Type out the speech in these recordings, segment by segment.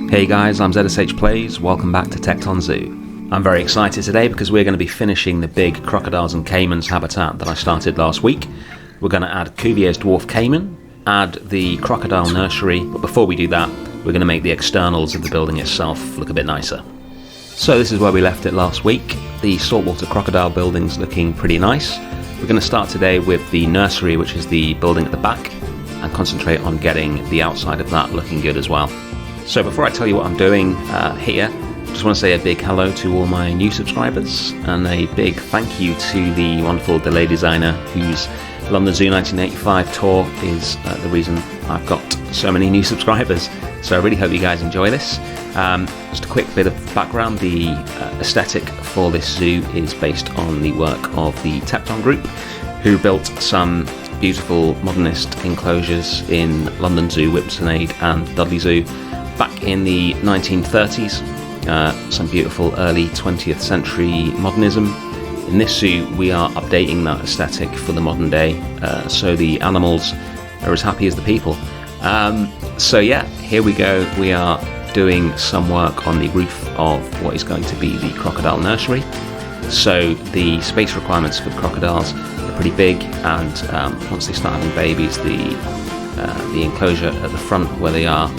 Hey guys, I'm ZSH Plays, welcome back to Tekton Zoo. I'm very excited today because we're going to be finishing the big Crocodiles and Caimans habitat that I started last week. We're going to add Cuvier's Dwarf Caiman, add the Crocodile Nursery, but before we do that, we're going to make the externals of the building itself look a bit nicer. So this is where we left it last week. The saltwater crocodile building's looking pretty nice. We're going to start today with the nursery, which is the building at the back, and concentrate on getting the outside of that looking good as well. So before I tell you what I'm doing here, I just want to say a big hello to all my new subscribers and a big thank you to the wonderful DeLadySigner, whose London Zoo 1985 tour is the reason I've got so many new subscribers. So I really hope you guys enjoy this. Just a quick bit of background, the aesthetic for this zoo is based on the work of the Tekton group, who built some beautiful modernist enclosures in London Zoo, Whipsnade and Dudley Zoo back in the 1930s. Some beautiful early 20th century modernism. In this zoo we are updating that aesthetic for the modern day, so the animals are as happy as the people. So yeah, here we go. We are doing some work on the roof of what is going to be the Crocodile Nursery. So the space requirements for the crocodiles are pretty big, and once they start having babies, the enclosure at the front where they are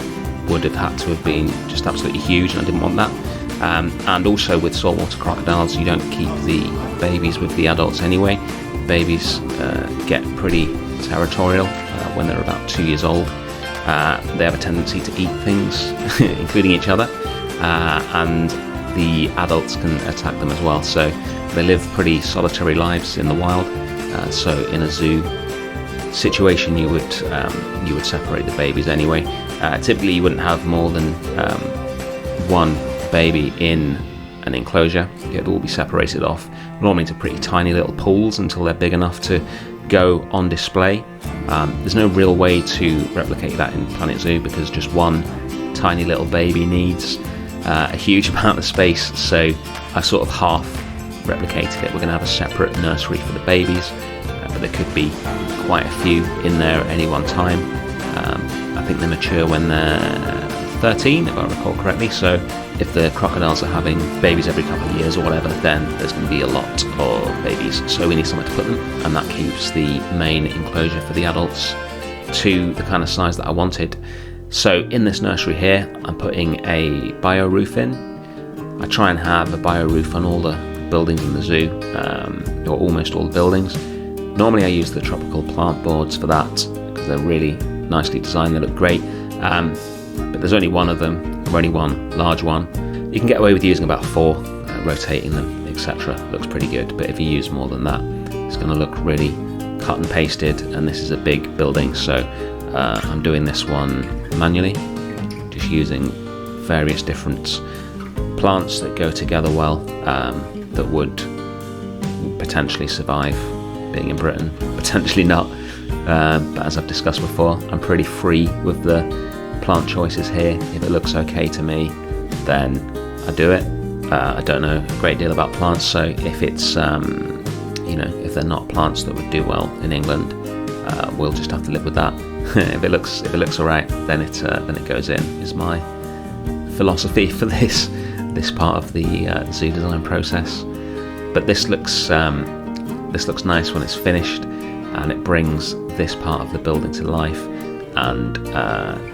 would have had to have been just absolutely huge, and I didn't want that. And also with saltwater crocodiles, you don't keep the babies with the adults anyway. Babies get pretty territorial when they're about 2 years old. They have a tendency to eat things, including each other, and the adults can attack them as well. So they live pretty solitary lives in the wild. So in a zoo situation, you would separate the babies anyway. Typically, you wouldn't have more than one baby in an enclosure. It'd all be separated off, normally into pretty tiny little pools until they're big enough to go on display. There's no real way to replicate that in Planet Zoo because just one tiny little baby needs a huge amount of space, so I sort of half replicated it. We're going to have a separate nursery for the babies, but there could be quite a few in there at any one time. I think they mature when they're 13, if I recall correctly, so if the crocodiles are having babies every couple of years or whatever, then there's going to be a lot of babies, so we need somewhere to put them, and that keeps the main enclosure for the adults to the kind of size that I wanted. So in this nursery here, I'm putting a bio roof in. I try and have a bio roof on all the buildings in the zoo, or almost all the buildings. Normally I use the tropical plant boards for that because they're really nicely designed, they look great, but there's only one of them, or only one large one. You can get away with using about 4, rotating them, etc. Looks pretty good, but if you use more than that, it's going to look really cut and pasted, and this is a big building, so I'm doing this one manually, just using various different plants that go together well, that would potentially survive being in Britain, potentially not, but as I've discussed before, I'm pretty free with the plant choices here. If it looks okay to me, then I do it. I don't know a great deal about plants, so if it's if they're not plants that would do well in England, we'll just have to live with that. if it looks alright, then it goes in, is my philosophy for this part of the zoo design process. But this looks nice when it's finished, and it brings this part of the building to life and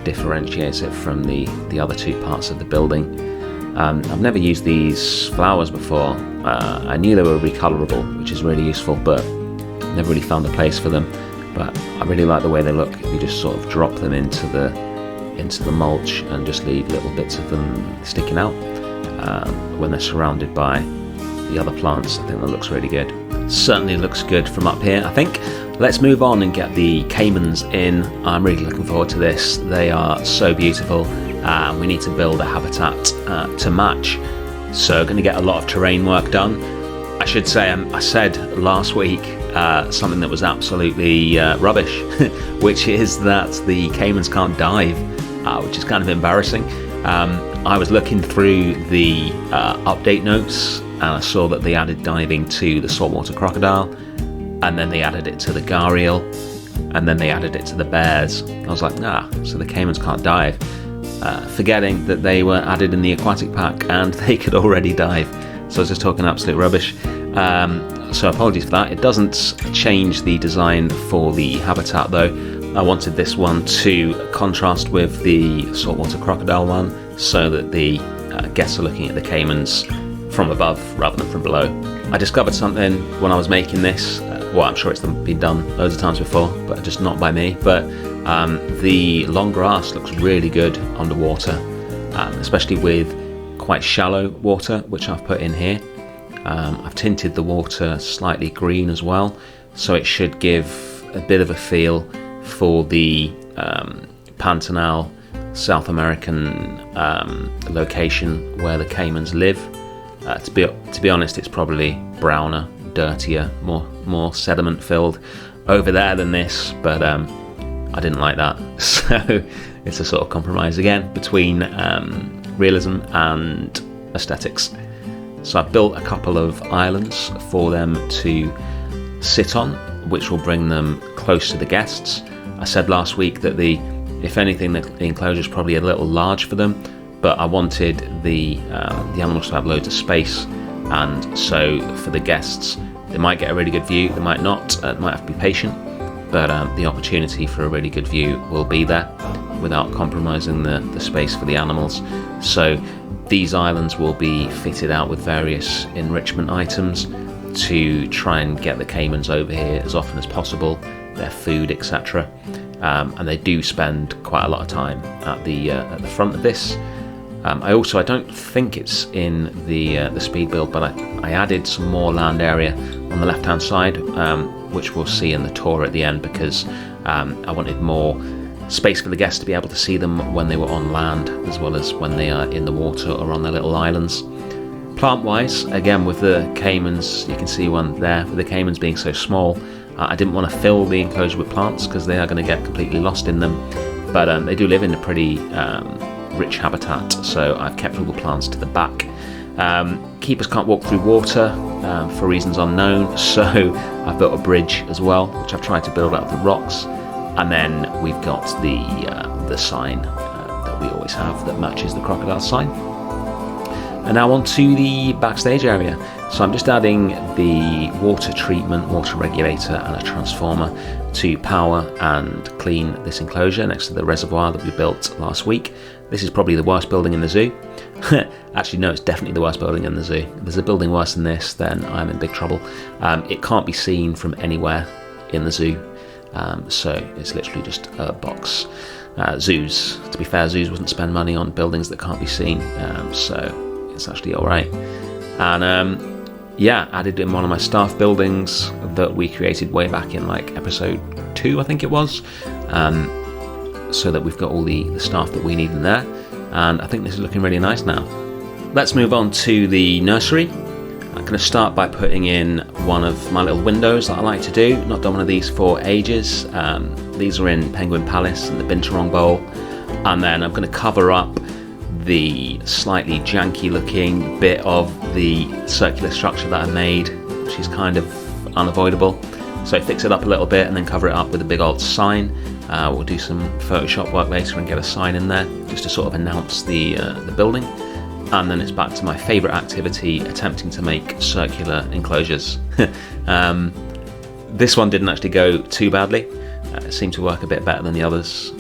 differentiates it from the other two parts of the building. I've never used these flowers before. I knew they were recolorable, which is really useful, but never really found a place for them. But I really like the way they look. You just sort of drop them into the mulch and just leave little bits of them sticking out. When they're surrounded by the other plants, I think that looks really good. Certainly looks good from up here, I think. Let's move on and get the Caimans in. I'm really looking forward to this. They are so beautiful. We need to build a habitat to match, so going to get a lot of terrain work done. I should say, I said last week something that was absolutely rubbish, which is that the Caimans can't dive, which is kind of embarrassing. I was looking through the update notes, and I saw that they added diving to the saltwater crocodile, and then they added it to the gharial, and then they added it to the bears. I was like, so the Caimans can't dive. forgetting that they were added in the aquatic pack and they could already dive. So I was just talking absolute rubbish. So apologies for that. It doesn't change the design for the habitat though. I wanted this one to contrast with the saltwater crocodile one, so that the guests are looking at the caimans from above rather than from below. I discovered something when I was making this. Well, I'm sure it's been done loads of times before, but just not by me. But the long grass looks really good underwater, especially with quite shallow water, which I've put in here. I've tinted the water slightly green as well, so it should give a bit of a feel for the Pantanal South American location where the caimans live. To be honest, it's probably browner, dirtier, more sediment filled over there than this, but I didn't like that, so it's a sort of compromise again between realism and aesthetics. So I've built a couple of islands for them to sit on, which will bring them close to the guests. I said last week that if anything, the enclosure is probably a little large for them, but I wanted the animals to have loads of space, and so for the guests, they might get a really good view, they might not, might have to be patient, but the opportunity for a really good view will be there without compromising the space for the animals. So these islands will be fitted out with various enrichment items to try and get the caimans over here as often as possible, their food, etc. And they do spend quite a lot of time at the front of this. I don't think it's in the speed build, but I added some more land area on the left hand side, which we'll see in the tour at the end, because I wanted more space for the guests to be able to see them when they were on land as well as when they are in the water or on their little islands. Plant wise, again with the caimans, you can see one there, with the caimans being so small, I didn't want to fill the enclosure with plants because they are going to get completely lost in them, but they do live in a pretty rich habitat, so I've kept all the plants to the back. Keepers can't walk through water for reasons unknown, so I've built a bridge as well, which I've tried to build out of the rocks. And then we've got the sign that we always have that matches the crocodile sign. And now on to the backstage area. So I'm just adding the water treatment, water regulator and a transformer to power and clean this enclosure next to the reservoir that we built last week. This is probably the worst building in the zoo. Actually, no, it's definitely the worst building in the zoo. If there's a building worse than this, then I'm in big trouble. It can't be seen from anywhere in the zoo. So it's literally just a box. Zoos, to be fair, zoos wouldn't spend money on buildings that can't be seen, so it's actually alright. And added in one of my staff buildings that we created way back in like episode 2, I think it was, so that we've got all the staff that we need in there, and I think this is looking really nice now. Let's move on to the nursery. I'm going to start by putting in one of my little windows that I like to do. Not done one of these for ages. These are in Penguin Palace and the Binturong Bowl. And then I'm going to cover up the slightly janky looking bit of the circular structure that I made, which is kind of unavoidable. So fix it up a little bit and then cover it up with a big old sign. We'll do some Photoshop work later and get a sign in there just to sort of announce the building. And then it's back to my favourite activity, attempting to make circular enclosures. This one didn't actually go too badly. It seemed to work a bit better than the others.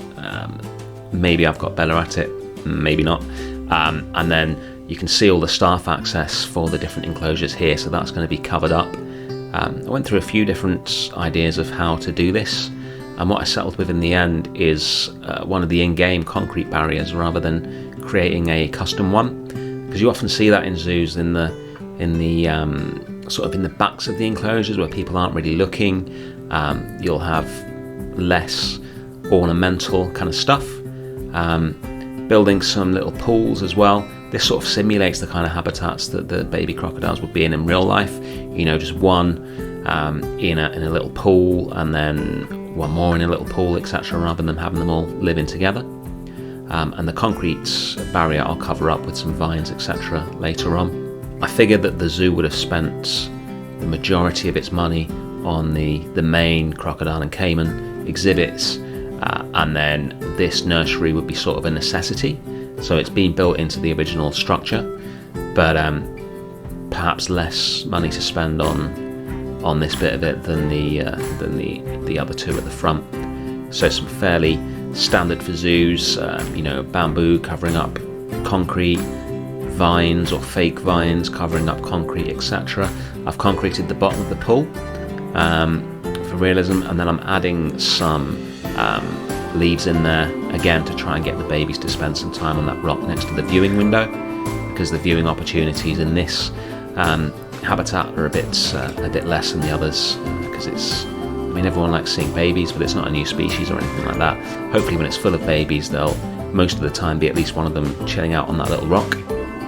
Maybe I've got better at it, maybe not. And then you can see all the staff access for the different enclosures here, so that's going to be covered up. I went through a few different ideas of how to do this, and what I settled with in the end is one of the in-game concrete barriers rather than creating a custom one. Because you often see that in zoos in the sort of in the backs of the enclosures where people aren't really looking. You'll have less ornamental kind of stuff. Building some little pools as well. This sort of simulates the kind of habitats that the baby crocodiles would be in real life. You know, just one in a little pool and then one more in a little pool, etc., rather than having them all living together. And the concrete barrier I'll cover up with some vines, etc. later on. I figured that the zoo would have spent the majority of its money on the main crocodile and caiman exhibits, and then this nursery would be sort of a necessity. so it's been built into the original structure, but perhaps less money to spend on this bit of it than the other two at the front. So some fairly standard for zoos, bamboo covering up concrete, vines or fake vines covering up concrete, etc. I've concreted the bottom of the pool for realism, and then I'm adding some leaves in there again to try and get the babies to spend some time on that rock next to the viewing window, because the viewing opportunities in this habitat are a bit less than the others, because everyone likes seeing babies, but it's not a new species or anything like that. Hopefully when it's full of babies, there'll most of the time be at least one of them chilling out on that little rock.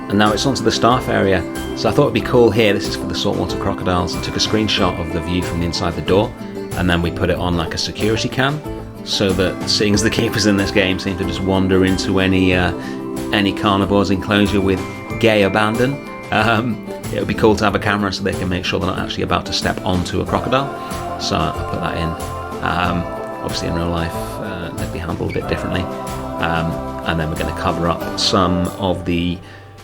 And now it's onto the staff area. So I thought it'd be cool here, this is for the saltwater crocodiles. I took a screenshot of the view from the inside the door, and then we put it on like a security cam, so that seeing as the keepers in this game seem to just wander into any carnivore's enclosure with gay abandon, it would be cool to have a camera so they can make sure they're not actually about to step onto a crocodile. So I put that in. Obviously in real life they'd be handled a bit differently. And then we're going to cover up some of the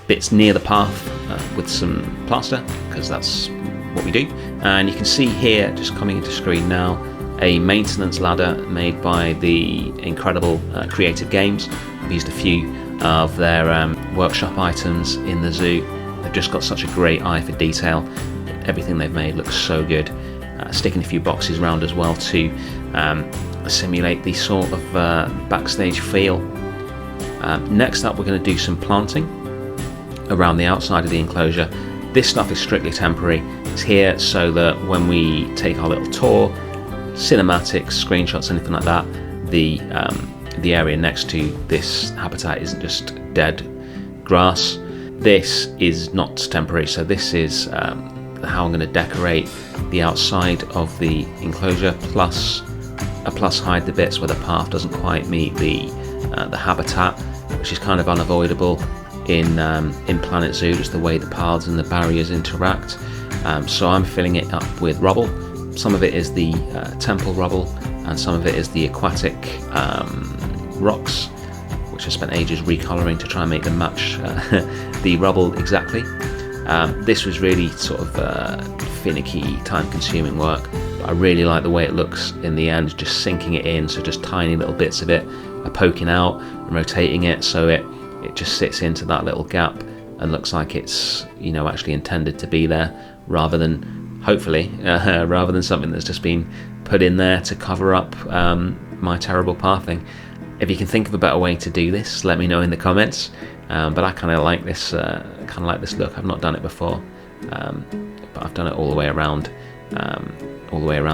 bits near the path with some plaster, because that's what we do. And you can see here, just coming into screen now, a maintenance ladder made by the incredible Creative Games. I've used a few of their workshop items in the zoo. They've just got such a great eye for detail. Everything they've made looks so good. Sticking a few boxes around as well to simulate the sort of backstage feel. Next up, we're going to do some planting around the outside of the enclosure. This stuff is strictly temporary. It's here so that when we take our little tour, cinematics, screenshots, anything like that, the area next to this habitat isn't just dead grass. This is not temporary, so this is how I'm going to decorate the outside of the enclosure, plus hide the bits where the path doesn't quite meet the habitat, which is kind of unavoidable in Planet Zoo, just the way the paths and the barriers interact. So I'm filling it up with rubble. Some of it is the temple rubble, and some of it is the aquatic rocks, which I spent ages recolouring to try and make them match the rubble exactly. This was really sort of finicky, time-consuming work, but I really like the way it looks in the end, just sinking it in, so just tiny little bits of it are poking out and rotating it so it just sits into that little gap and looks like it's actually intended to be there, rather than, hopefully, rather than something that's just been put in there to cover up my terrible pathing. If you can think of a better way to do this, let me know in the comments. But I kind of like this look. I've not done it before, but I've done it all the way around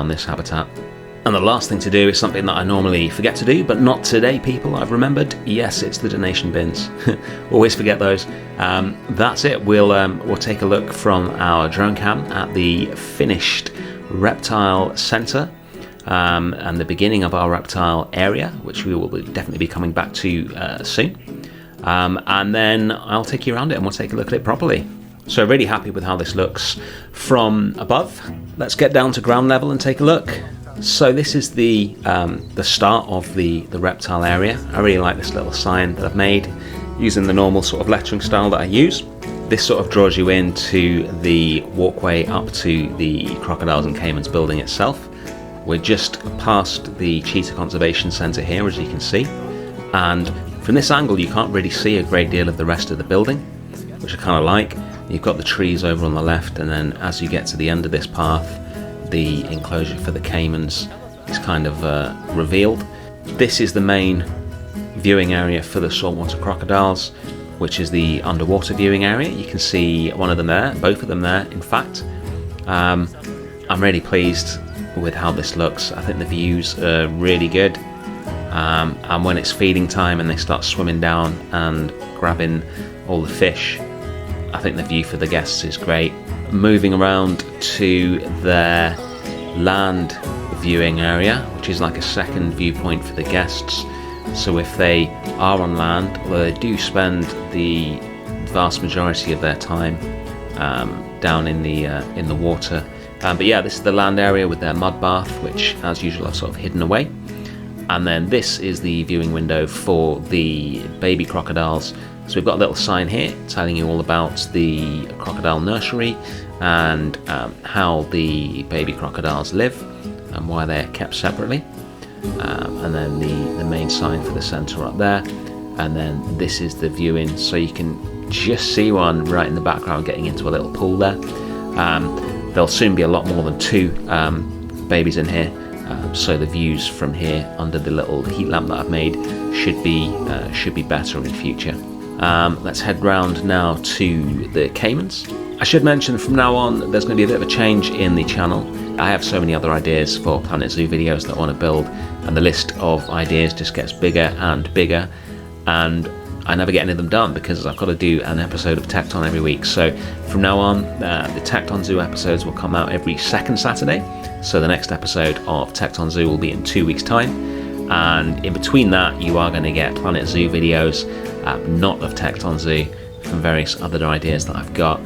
this habitat. And the last thing to do is something that I normally forget to do, but not today, people. I've remembered. Yes, it's the donation bins. Always forget those. That's it. We'll take a look from our drone cam at the finished reptile centre. And the beginning of our reptile area, which we will definitely be coming back to soon. And then I'll take you around it and we'll take a look at it properly. So really happy with how this looks from above. Let's get down to ground level and take a look. So this is the start of the reptile area. I really like this little sign that I've made using the normal sort of lettering style that I use. This sort of draws you into the walkway up to the Crocodiles and Caimans building itself. We're just past the Cheetah Conservation Centre here, as you can see, and from this angle you can't really see a great deal of the rest of the building, which I kind of like. You've got the trees over on the left, and then as you get to the end of this path, the enclosure for the Caimans is kind of revealed. This is the main viewing area for the saltwater crocodiles, which is the underwater viewing area. You can see one of them there, both of them there in fact. I'm really pleased with how this looks. I think the views are really good, and when it's feeding time and they start swimming down and grabbing all the fish, I think the view for the guests is great. Moving around to their land viewing area, which is like a second viewpoint for the guests. So if they are on land, although they do spend the vast majority of their time down in the water. But yeah, this is the land area with their mud bath, which as usual I've sort of hidden away. And then this is the viewing window for the baby crocodiles. So we've got a little sign here telling you all about the Crocodile Nursery and how the baby crocodiles live and why they're kept separately. And then the main sign for the centre up there. And then this is the viewing, so you can just see one right in the background getting into a little pool there. There'll soon be a lot more than 2 babies in here. So the views from here under the little heat lamp that I've made should be better in future. Let's head round now to the Caimans. I should mention from now on there's going to be a bit of a change in the channel. I have so many other ideas for Planet Zoo videos that I want to build, and the list of ideas just gets bigger and bigger, and I never get any of them done because I've got to do an episode of Tekton every week. So from now on, the Tekton Zoo episodes will come out every second Saturday. So the next episode of Tekton Zoo will be in 2 weeks' time. And in between that, you are going to get Planet Zoo videos, not of Tekton Zoo, from various other ideas that I've got,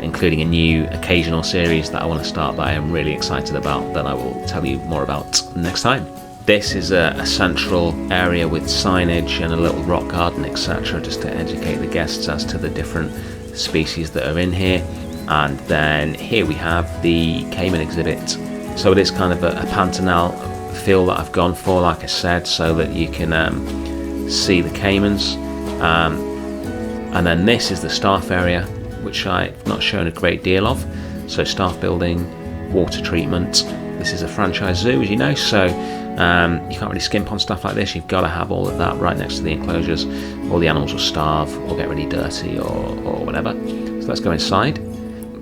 including a new occasional series that I want to start that I am really excited about, that I will tell you more about next time. This is a central area with signage and a little rock garden, etc., just to educate the guests as to the different species that are in here. And then here we have the Caiman exhibit. So it is kind of a Pantanal feel that I've gone for, like I said, so that you can see the Caimans. And then this is the staff area, which I've not shown a great deal of. So staff building, water treatment. This is a franchise zoo, as you know, so you can't really skimp on stuff like this. You've got to have all of that right next to the enclosures, or the animals will starve or get really dirty or whatever. So let's go inside.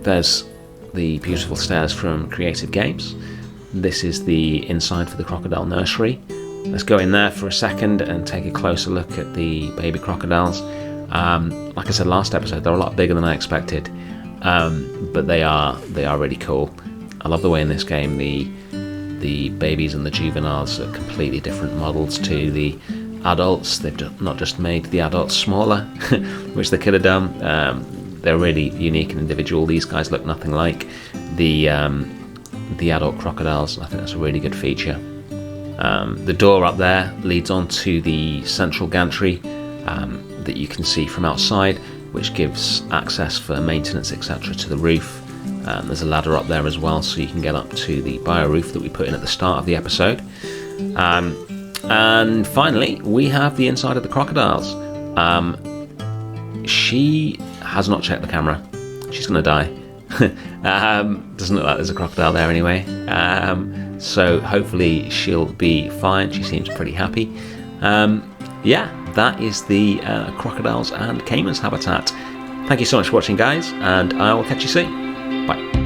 There's the beautiful stairs from Creative Games. This is the inside for the Crocodile Nursery. Let's go in there for a second and take a closer look at the baby crocodiles. Like I said last episode, they're a lot bigger than I expected, but they are really cool. I love the way in this game the babies and the juveniles are completely different models to the adults. They've not just made the adults smaller, which they could have done. They're really unique and individual. These guys look nothing like the adult crocodiles. I think that's a really good feature. The door up there leads on to the central gantry that you can see from outside, which gives access for maintenance, etc., to the roof. There's a ladder up there as well, so you can get up to the bio roof that we put in at the start of the episode. And finally, we have the inside of the crocodiles. She has not checked the camera. She's going to die. Doesn't look like there's a crocodile there anyway. So hopefully she'll be fine. She seems pretty happy. Yeah, that is the Crocodiles and Caimans habitat. Thank you so much for watching, guys, and I will catch you soon. Bye.